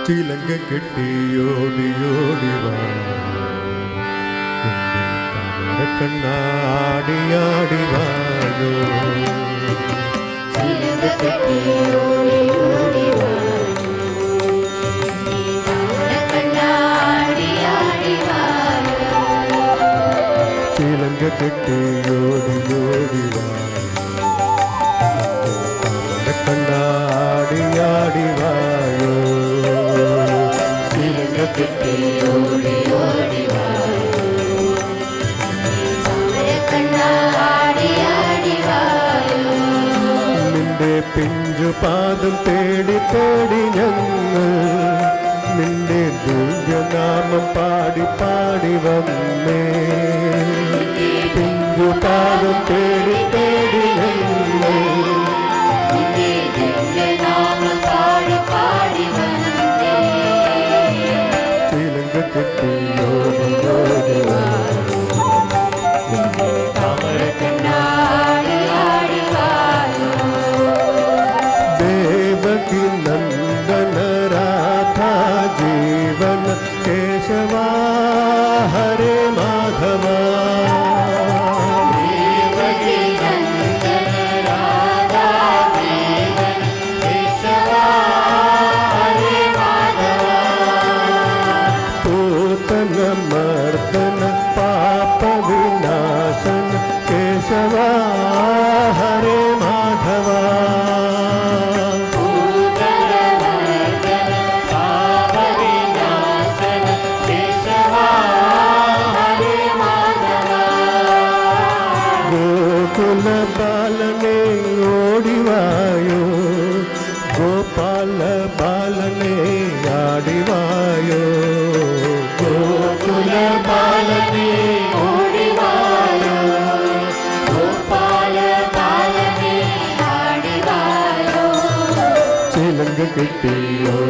ചിലങ്ക കെട്ടിയോടിയോടിവാ കണ്ണാടിയാടിവായോ ചിലങ്ക കെട്ടിയോടിയോടിവാ ചിലങ്ക കെട്ടിയോടിയോടിവാ കണ്ണാടിയാടിവായോ ചിലങ്ക കെട്ടിയോടിയോടിവാ നിന്റെ പിഞ്ചുപാദം തേടി തേടി ഞങ്ങൾ നിന്റെ ദിവ്യനാമം പാടി പാടി വന്നേ പിഞ്ചുപാദം തേടി തേടി ഞങ്ങൾ ചിലങ്ക കെട്ടിയോടിയോടിവാ देवकी नंदन राधा जीवन केशवा हरे माधवा देवकी नंदन राधा जीवन केशवा हरे माधवा पूतन मर्दन पाप विनाशन केशवा हरे माधवा गोकुल बालने ओडिवायो गोपाल बालने आडिवायो गोकुल बालने ओडिवायो गोपाल बालने आडिवायो चिलंग कെട്ടിയോടിയോടിവായോ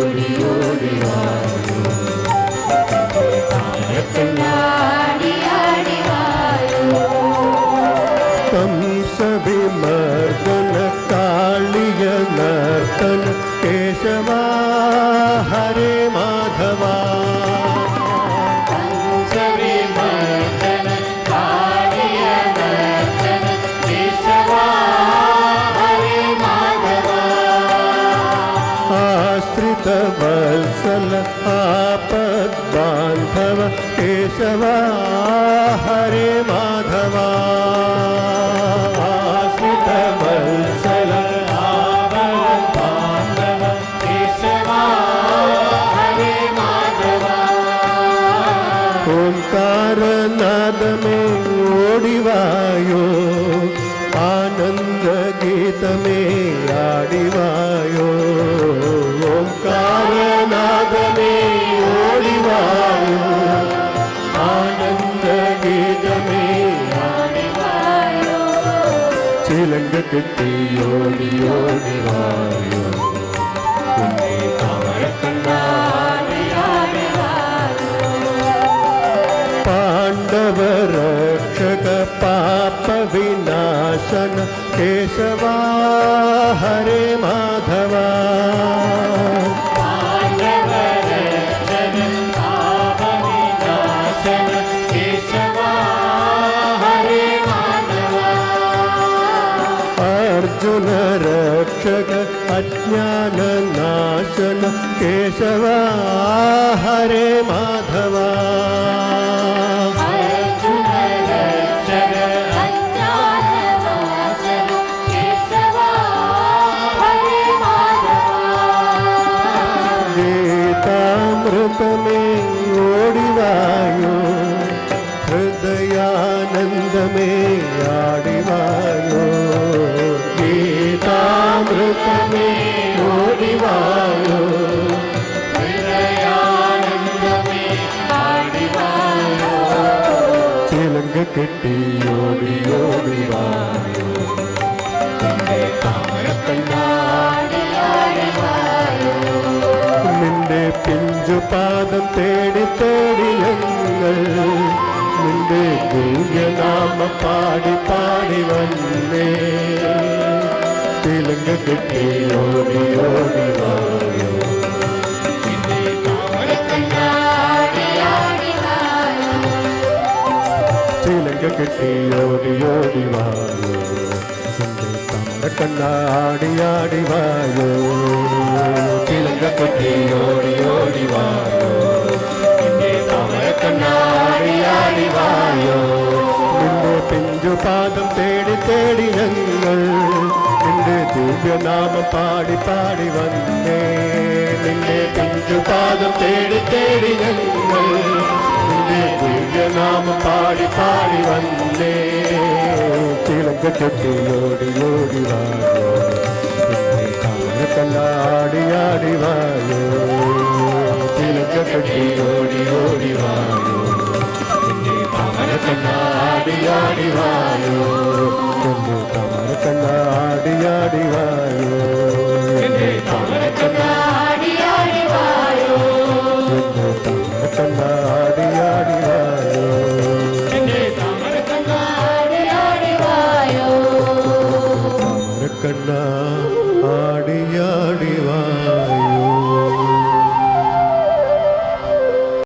कंसविमर्दन कालिय नर्तन केशवा हरे माधवा कंसविमर्दन कालिय नर्तन केशवा हरे माधवा आश्रित वत्सल आपद बांधव केशवा हरे माधवा ओंकार नाद में ओडिवायो आनंद गीत में आडिवायो ओंकार नाद में ओडिवायो आनंद गीत में आडिवायो चिलंग कെട്ടിയോടിയോടിവായോ पांडव रक्षक पाप विनाशन केशवा हरे माधवा पांडव रक्षक पाप विनाशन केशवा हरे माधवा अर्जुन रक्षक अज्ञान नाशन केशवा हरे माधवा गीतामृत में ओडिवायो हृदयानंद में आडिवायो गीतामृत में ओडिवायो हृदयानंद में आडिवायो चिलंग कെട്ടിയോടിയോടിവായോ നിന്റെ പിഞ്ചുപാദം തേടി തേടി ഞങ്ങൾ നിന്റെ ദിവ്യനാമ പാടി പാടി വന്നേ ചിലങ്ക കെട്ടിയോടിയോടിവായോ ചിലങ്ക കെട്ടി ഓടി ഓടി വായോ എന്റെ താമര കണ്ണാടി ആടി വായോ ചിലങ്ക കെട്ടി ഓടി ഓടി വായോ എന്റെ താമര കണ്ണാടി ആടി വായോ നിന്റെ പിഞ്ചുപാദം തേടി തേടി ഞങ്ങൾ നിന്റെ ദിവ്യനാമം പാടി പാടി വന്നേ നിന്റെ പിഞ്ചുപാദം തേടി തേടി ഞങ്ങൾ നിന്റെ ദിവ്യനാമം പാടി പാടി വന്നേ ചിലങ്ക കെട്ടി ഓടി ഓടി വായോ നിന്റെ താമര കണ്ണാടി ആടി വായോ ചിലങ്ക കെട്ടി ഓടി ഓടി വായോ നിന്റെ താമര കണ്ണാടി ആടി വായോ നിന്റെ താമര കണ്ണാടി ആടി വായോ നിന്റെ താമര കണ്ണാടി ആടി വായോ നിന്റെ താമര കണ്ണാടി